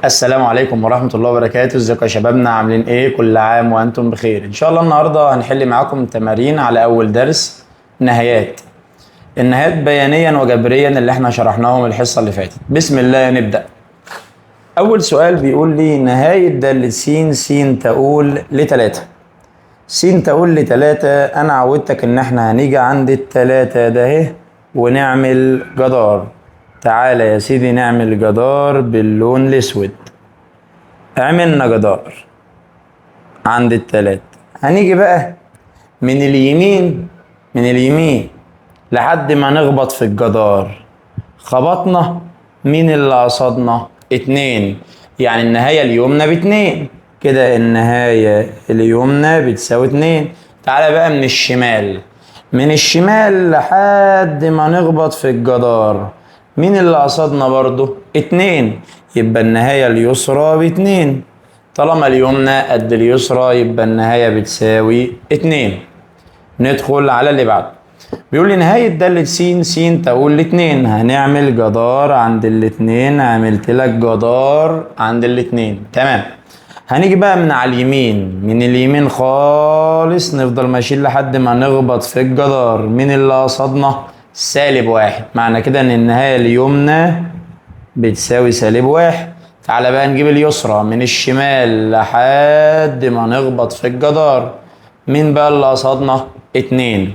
السلام عليكم ورحمة الله وبركاته. ازيكم يا شبابنا؟ عاملين ايه؟ كل عام وانتم بخير. ان شاء الله النهاردة هنحل معاكم تمارين على اول درس نهايات. النهايات بيانيا وجبريا اللي احنا شرحناهم الحصة اللي فاتت. بسم الله نبدأ. اول سؤال بيقول لي نهاية دالة س تقول لتلاتة. س تقول لتلاتة. انا عودتك ان احنا هنيجي عند التلاتة ده اهي ونعمل جدار. تعالى يا سيدي نعمل جدار باللون الاسود. عملنا جدار عند التلاتة. هنيجي بقى من اليمين لحد ما نخبط في الجدار. خبطنا، مين اللي قصدنا؟ 2. يعني النهاية اليمنى ب2. كده النهاية اليمنى بتساوي 2. تعالى بقى من الشمال لحد ما نخبط في الجدار. مين اللي قصدنا برضو؟ 2. يبقى النهاية اليسرى ب2. طالما اليمنى قد اليسرى يبقى النهاية بتساوي 2. ندخل على اللي بعده. بيقول لي نهاية دالة س تقول ل2. هنعمل جدار عند الاتنين. عملت لك جدار عند الاتنين. تمام. هنيجي بقى من على من اليمين خالص نفضل ماشيين لحد ما نخبط في الجدار. مين اللي قصدنا؟ -1. معنى كده ان النهاية اليمنى بتساوي -1. تعالى بقى نجيب اليسرى من الشمال لحد ما نخبط في الجدار. مين بقى اللي قصدنا؟ 2.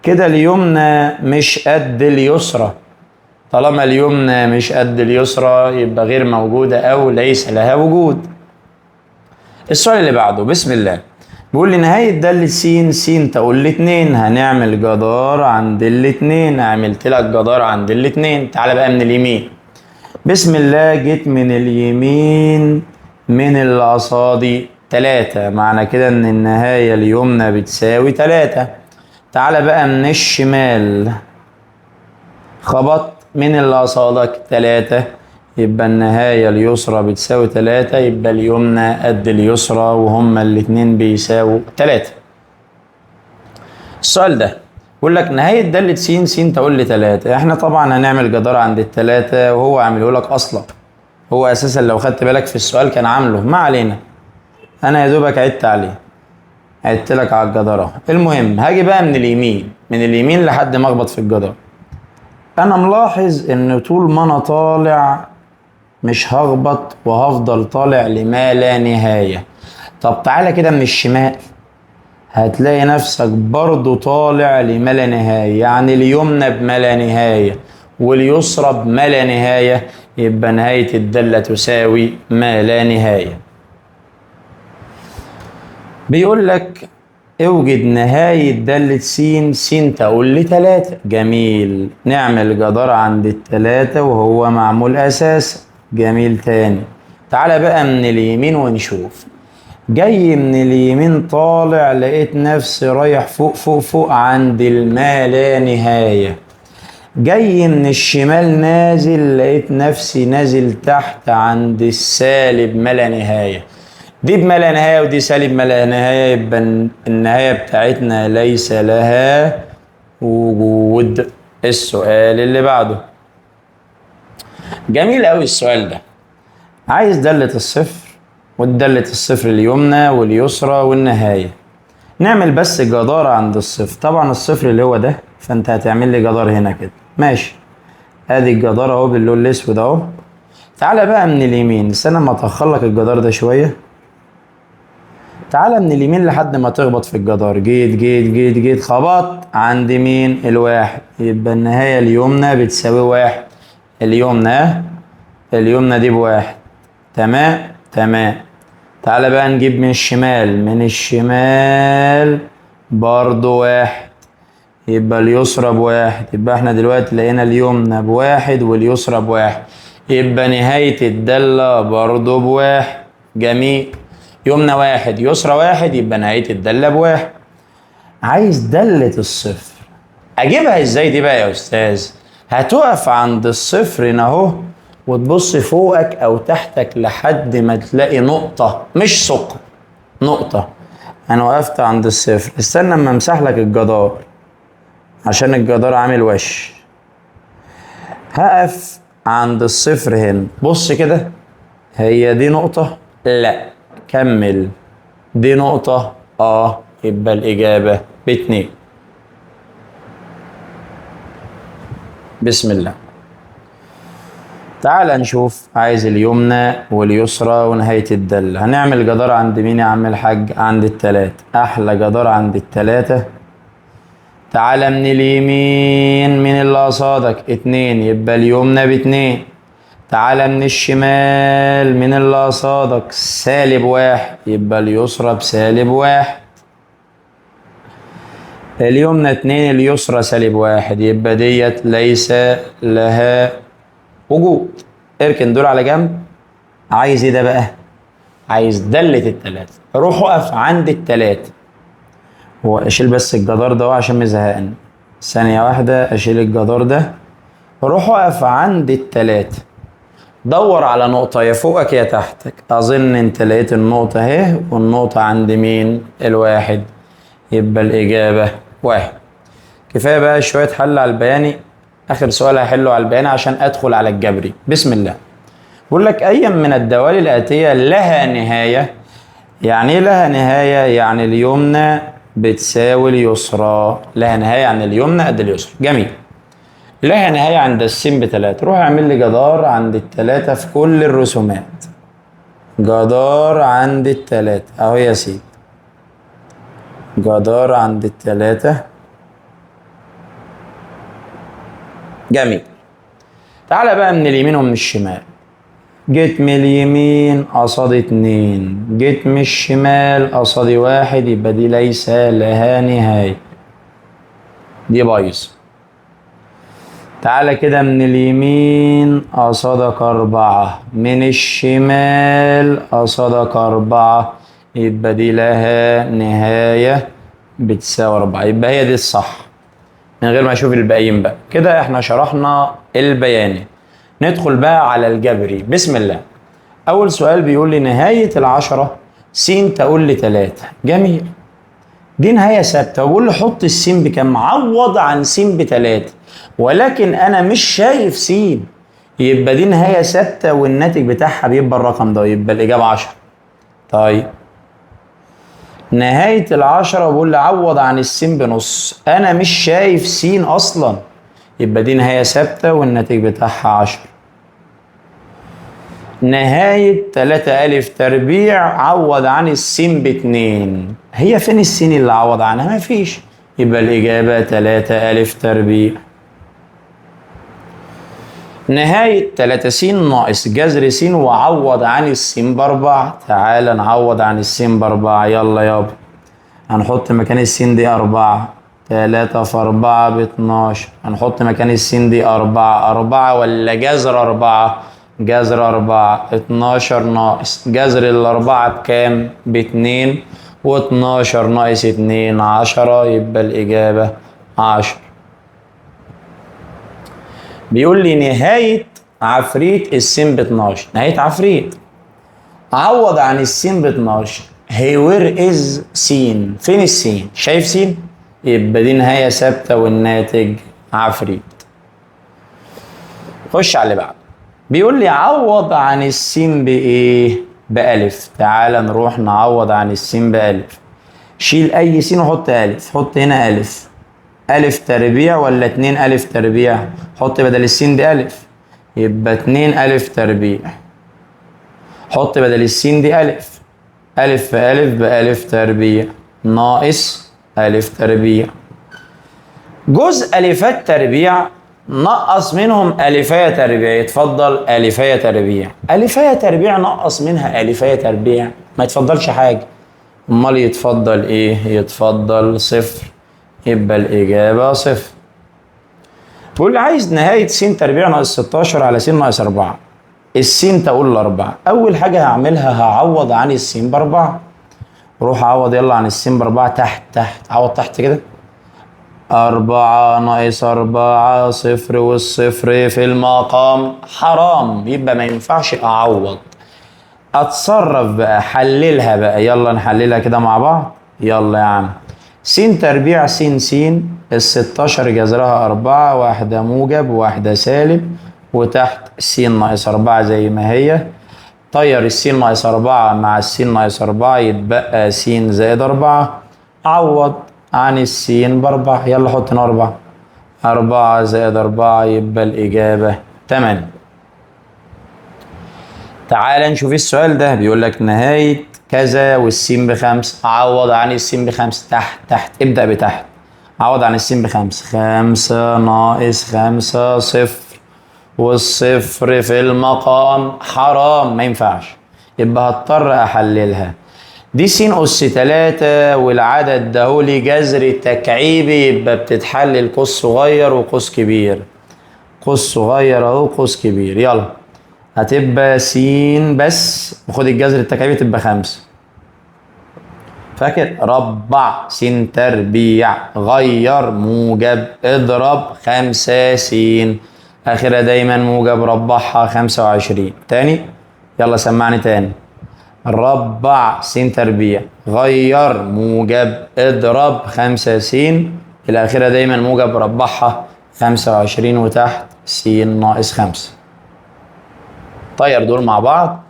كده اليمنى مش قد اليسرى. طالما اليمنى مش قد اليسرى يبقى غير موجودة أو ليس لها وجود. السؤال اللي بعده بسم الله. بيقول لي نهاية دالة س تقول ل2. هنعمل جدار عند الاتنين. عملت لك جدار عند الاتنين. تعالى بقى من اليمين. بسم الله جيت من اليمين. من اللي قصادي 3. معنى كده ان النهاية اليمنى بتساوي 3. تعالى بقى من الشمال. خبط، من اللي قصادك؟ 3. يبقى النهاية اليسرى بتساوي 3. يبقى اليمنى قد اليسرى وهما الاتنين بيساووا 3. السؤال ده بيقول لك نهاية دالة س تقول ل3. احنا طبعا هنعمل جدار عند التلاتة وهو عامله لك اصلا. هو اساسا لو خدت بالك في السؤال كان عامله. ما علينا، انا يا دوبك عدت عليه. عدت لك على الجدار اهو. المهم هاجي بقى من اليمين لحد ما اخبط في الجدار. انا ملاحظ ان طول ما انا طالع مش هخبط وهفضل طالع لما لا نهاية. طب تعالى كده من الشمال. هتلاقي نفسك برضو طالع لما لا نهاية. يعني اليمنى بما لا نهاية واليسرى بما لا نهاية. يبقى نهاية الدالة تساوي ما لا نهاية. بيقول لك اوجد نهاية دالة س تقول ل3. جميل. نعمل جدار عند التلاتة وهو معمول اساسا. جميل. تاني تعالى بقى من اليمين ونشوف. جاي من اليمين طالع لقيت نفسي رايح فوق فوق فوق عند الما لا نهاية. جاي من الشمال نازل لقيت نفسي نازل تحت عند السالب ما لا نهاية. دي بما لا نهاية ودي سالب ما لا نهاية. يبقى النهاية بتاعتنا ليس لها وجود. السؤال اللي بعده جميل أوي السؤال ده. عايز دالة الصفر والدالة الصفر اليمنى واليسرى والنهاية. نعمل بس جدار عند الصفر. طبعا الصفر اللي هو ده، فانت هتعمل لي جدار هنا كده. ماشي. ادي الجدار اهو باللون الاسود اهو. تعالى بقى من اليمين. استنى ما اتأخر لك الجدار ده شوية. تعالى من اليمين لحد ما تخبط في الجدار. جيت خبط عند مين؟ 1. يبقى النهاية اليمنى بتساوي 1. اليمنى دي ب1. تمام. تعالى بقى نجيب من الشمال برضو 1. يبقى اليسرى ب1. يبقى احنا دلوقتي لقينا اليمنى ب1 واليسرى ب1. يبقى نهاية الدالة برضو ب1. جميل. يمنى 1 يسرى 1 يبقى نهاية الدالة ب1. عايز دالة الصفر. اجيبها ازاي دي بقى يا استاذ؟ هتقف عند الصفر هنا اهو وتبص فوقك او تحتك لحد ما تلاقي نقطة مش ثقب. نقطة. انا وقفت عند الصفر. استنى اما امسح لك الجدار عشان الجدار عامل وش. هقف عند الصفر هنا. بص كده هي دي نقطة؟ لا. كمل. دي نقطة؟ يبقى الإجابة ب2. بسم الله. تعال نشوف. عايز اليمنى واليسرى ونهاية الدالة. هنعمل جدار عند مين يا عم الحاج؟ عند التلاتة. أحلى جدار عند التلاتة. تعال من اليمين، مين اللي قصادك؟ 2، يبقى اليمنى ب2. تعال من الشمال، مين اللي قصادك؟ -1، يبقى اليسرى ب1. اليمنى 2، اليسرى -1، يبقى ديت ليس لها وجود. اركن دول على جنب. عايز ايه ده بقى؟ عايز دالة التلاتة. روح اقف عند التلاتة. هو اشيل بس الجدار ده عشان مزهقني. ثانية واحدة اشيل الجدار ده. روح اقف عند التلاتة. دور على نقطة يا فوقك يا تحتك. اظن انت لقيت النقطة اهي، والنقطة عند مين؟ الواحد. يبقى الاجابة 1. كفاية بقى شوية حل على البياني. اخر سؤال هحله على البياني عشان ادخل على الجبري. بسم الله. بقول لك اي من الدوال الاتيه لها نهايه. يعني ايه لها نهايه؟ يعني اليمنى بتساوي اليسرى. لها نهايه يعني اليمنى قد اليسرى. جميل. لها نهايه عند السين ب3. روح اعمل لي جدار عند التلاتة في كل الرسومات. جدار عند التلاتة اهو يا سيدي. جدار عند التلاتة. جميل. تعالى بقى من اليمين ومن الشمال. جيت من اليمين قصاد 2، جيت من الشمال قصاد 1، يبقى دي ليس لها نهاية. دي بايظة. تعالى كده من اليمين قصادك 4، من الشمال قصادك 4، يبقى دي لها نهاية بتساوي 4. يبقى هي دي الصح من غير ما اشوف الباقيين بقى. كده احنا شرحنا البياني. ندخل بقى على الجبري. بسم الله. أول سؤال بيقول لي نهاية العشرة س تقول لي 3. جميل. دي نهاية ثابتة، وبقول لي حط السين بكام؟ عوض عن س ب3، ولكن أنا مش شايف س، يبقى دي نهاية ثابتة والناتج بتاعها بيبقى الرقم ده، يبقى الإجابة 10. طيب نهاية العشرة بقول لي عوض عن السين بنص، أنا مش شايف س أصلا، يبقى دي نهاية ثابتة والناتج بتاعها 10. نهاية 3 أ عوض عن السين ب2. هي فين السين اللي عوض عنها؟ مفيش، يبقى الإجابة 3 أ. نهاية 3 س ناقص جذر س وعوض عن السين ب4. تعال نعوض عن السين ب4. يلا يابا. هنحط مكان السين دي 4. 3 في 4 ب12. هنحط مكان السين دي 4 ولا جذر 4؟ جذر 4. 12 ناقص جذر ال4 بكام؟ ب2. و12 ناقص 2 10، يبقى الإجابة 10. بيقول لي نهاية عفريت السين ب12. نهاية عفريت عوض عن السين ب12. هي وير از سين؟ فين السين؟ شايف سين؟ يبقى دي نهاية ثابتة والناتج عفريت. خش على اللي بعده. بيقول لي عوض عن السين بإيه؟ بألف. تعال نروح نعوض عن السين بألف. شيل أي سين وحط ألف. حط هنا ألف. ألف تربيع ولا 2 ألف تربيع؟ حط بدل السين دي ألف، يبقى 2 ألف تربيع. حط بدل السين دي ألف. ألف في ألف بألف تربيع ناقص ألف تربيع. جزء ألفات تربيع نقص منهم ألفاية تربيع. يتفضل ألفاية تربيع. ألفاية تربيع نقص منها ألفاية تربيع، ما يتفضلش حاجة. أمال يتفضل إيه؟ يتفضل 0. يبقى الإجابة 0. بيقول لي عايز نهاية س تربيع ناقص 16 على س ناقص 4. السين تقول ل4. أول حاجة هعملها هعوض عن السين ب4. روح عوض يلا عن السين ب4 تحت. عوض تحت كده. 4 ناقص 4 0، والصفر في المقام حرام، يبقى ما ينفعش أعوض. أتصرف بقى، حللها بقى. يلا نحللها كده مع بعض. يلا يا عم. س تربيع س ال16 جذرها 4، واحدة موجب وواحدة سالب، وتحت س ناقص 4 زي ما هي. طير السين ناقص 4 مع السين ناقص 4 يتبقى س زائد 4. عوض عن السين ب4. يلا حط هنا 4. 4 زائد 4 يبقى الإجابة 8. تعال نشوف السؤال ده. بيقول لك نهاية كذا والسين ب5. عوض عن السين ب5. تحت ابدأ بتحت. عوض عن السين ب5. 5 ناقص 5 صفر، والصفر في المقام حرام ما ينفعش، يبقى هضطر احللها. دي س أس 3 والعدد ده هو لي جذر تكعيبي، يبقى بتتحلل قوس صغير وقوس كبير. قوس صغير اهو قوس كبير. يلا هتبقى س بس وخد الجذر التكعيبي تبقى 5. فاكر؟ ربع س تربيع غير موجب اضرب 5 س اخرها دايما موجب ربعها 25. تاني يلا سمعني تاني. ربع س تربيع غير موجب اضرب 5 س الى اخرها دايما موجب ربعها 25 وتحت س ناقص 5. طير دول مع بعض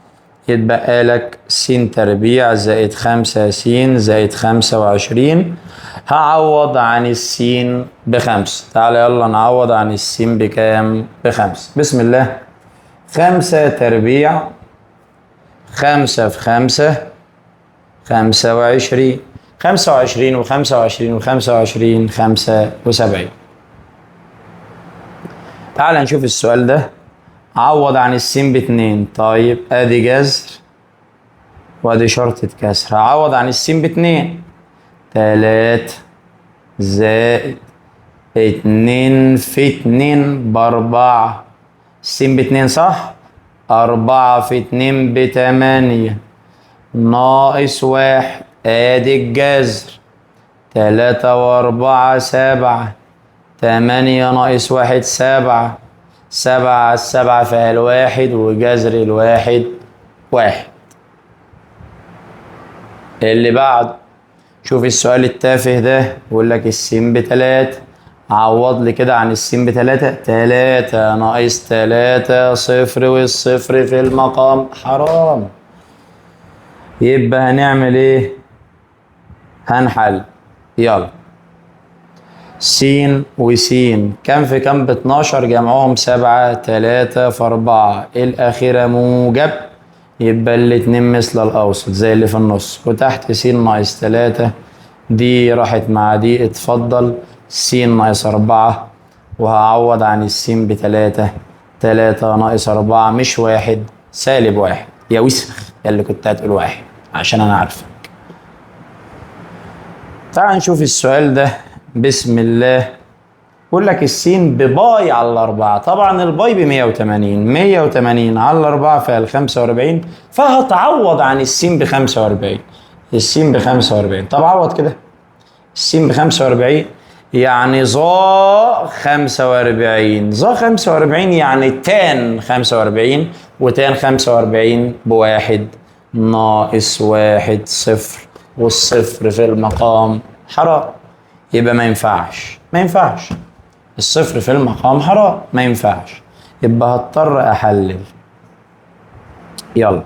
يتبقى لك س تربيع زائد 5 س زائد 25. هعوض عن السين ب5. تعالى يلا نعوض عن السين بكام؟ ب5. بسم الله. 5 تربيع 5 في 5 25. 25 و25 و25 75. تعالى نشوف السؤال ده. عوض عن السين ب2. طيب ادي جذر وادي شرطة كسر. هعوض عن السين ب2. 3 زائد 2 في 2 ب4. السين ب2 صح؟ 4 في 2 ب8 ناقص 1. ادي الجذر. 3 و4 7. 8 ناقص 1 7. 7 على 7 فيها الواحد وجذر الواحد 1. اللي بعد شوف السؤال التافه ده. بيقول لك السين ب3. عوض لي كده عن السين ب3. 3 ناقص 3 صفر، والصفر في المقام حرام. يبقى هنعمل ايه؟ هنحل. يلا س وس كم في كم ب12 جمعهم 7. 3 في 4 الأخيرة موجب، يبقى الاتنين مثل الأوسط زي اللي في النص. وتحت س ناقص 3 دي راحت مع دي. اتفضل س ناقص 4. وهعوض عن السين ب3. 3 ناقص 4 مش 1 سالب 1. يا وسخ يا اللي كنت هتقول 1 عشان أنا عارفك. تعال نشوف السؤال ده. بسم الله. بيقول لك السين بباي على 4. طبعا الباي ب 180. 180 على 4 فيها ال 45. فهتعوض عن السين ب 45. السين ب 45. طب عوض كده. السين ب 45 يعني ظا 45. ظا 45 يعني تان 45. وتان 45 بواحد ناقص 1 صفر، والصفر في المقام حرام. يبقى ما ينفعش. ما ينفعش. الصفر في المقام حرام ما ينفعش. يبقى هضطر احلل. يلا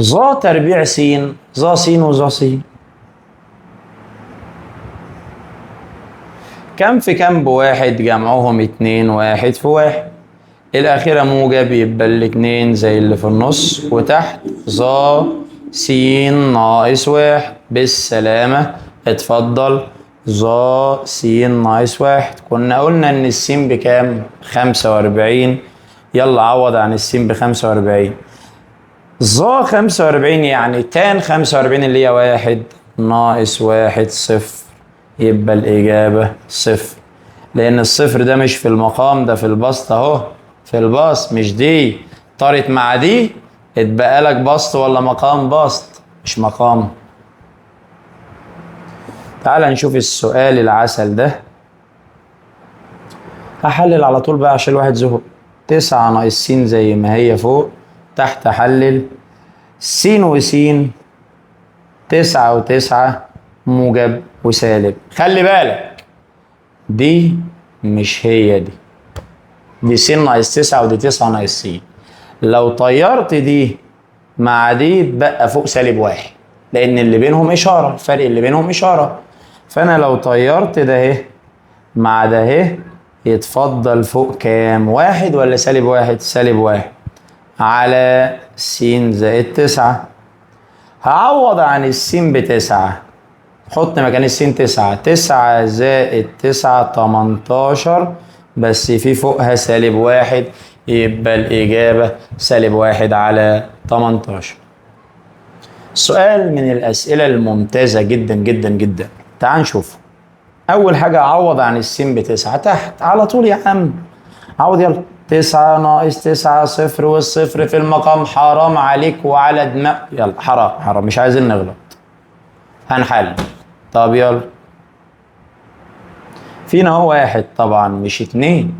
ظا تربيع س. ظا س وظا س كم في كم بواحد جمعهم 2. 1 في 1 الأخيرة موجب، يبقى الاتنين زي اللي في النص. وتحت ظا س ناقص 1 بالسلامة. اتفضل ظا س ناقص 1. كنا قلنا ان السين بكام؟ 45. يلا عوض عن السين ب45. ظا 45 يعني تان 45 اللي هي 1 ناقص 1 صفر، يبقى الإجابة صفر. لأن الصفر ده مش في المقام، ده في البسط أهو. في البسط مش دي طارت مع دي اتبقى لك بسط ولا مقام؟ بسط مش مقام. تعال نشوف السؤال العسل ده. هحلل على طول بقى عشان الواحد زهق. 9 ناقص س زي ما هي فوق. تحت حلل س وس 9 و9 موجب وسالب. خلي بالك دي مش هي دي. دي س ناقص 9 ودي 9 ناقص س. لو طيرت دي مع دي بقى فوق -1، لأن اللي بينهم إشارة، الفرق اللي بينهم إشارة. فأنا لو طيرت ده اهي مع ده اهي يتفضل فوق كام؟ 1 ولا -1؟ -1 على س زائد 9. هعوض عن السين ب9، حط مكان السين 9. 9 زائد 9 18، بس في فوقها -1، يبقى الإجابة -1 على 18. سؤال من الأسئلة الممتازة جدا جدا جدا. تعال نشوف. أول حاجة أعوض عن السين ب9 تحت على طول يا عم. عوض يلا. 9 ناقص 9 صفر، والصفر في المقام حرام عليك وعلى دماغ. يلا حرام حرام، مش عايزين نغلط. هنحل. طب يلا. فينا هو 1 طبعا مش 2.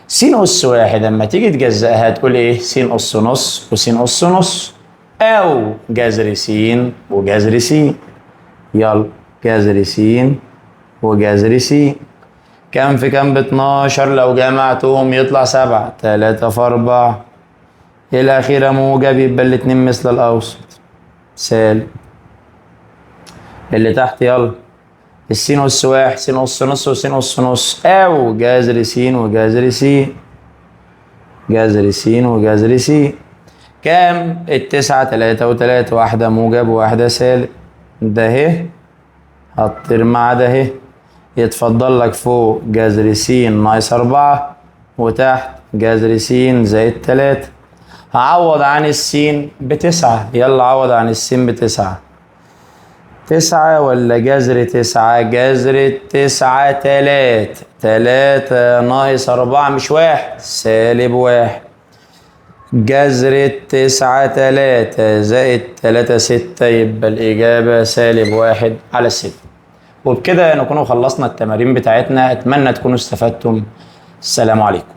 س أس 1 لما تيجي تجزأها هتقول إيه؟ س أس نص وس أس نص، أو جذر س وجذر س. يلا جذر س وجذر س. كام في كام ب12؟ لو جمعتهم يطلع 7. 3 في 4 الأخيرة موجب، يبقى الاتنين مثل الأوسط. سالب. اللي تحت يلا. السين أس 1 س أس نص وس أس نص، أو جذر س وجذر س. جذر س وجذر س. كام؟ التسعة 3 و3، واحدة موجب وواحدة سالب. ده اهي هتطير مع ده اهي، يتفضل لك فوق جذر س ناقص 4، وتحت جذر س زائد 3. هعوض عن السين ب9. يلا عوض عن السين ب9. 9 ولا جذر 9؟ جذر 9 3. 3 ناقص 4 مش 1، -1. جذر 9 3 زائد 3 6، يبقى الإجابة -1 على 6. وبكده نكون خلصنا التمارين بتاعتنا. أتمنى تكونوا استفدتم. السلام عليكم.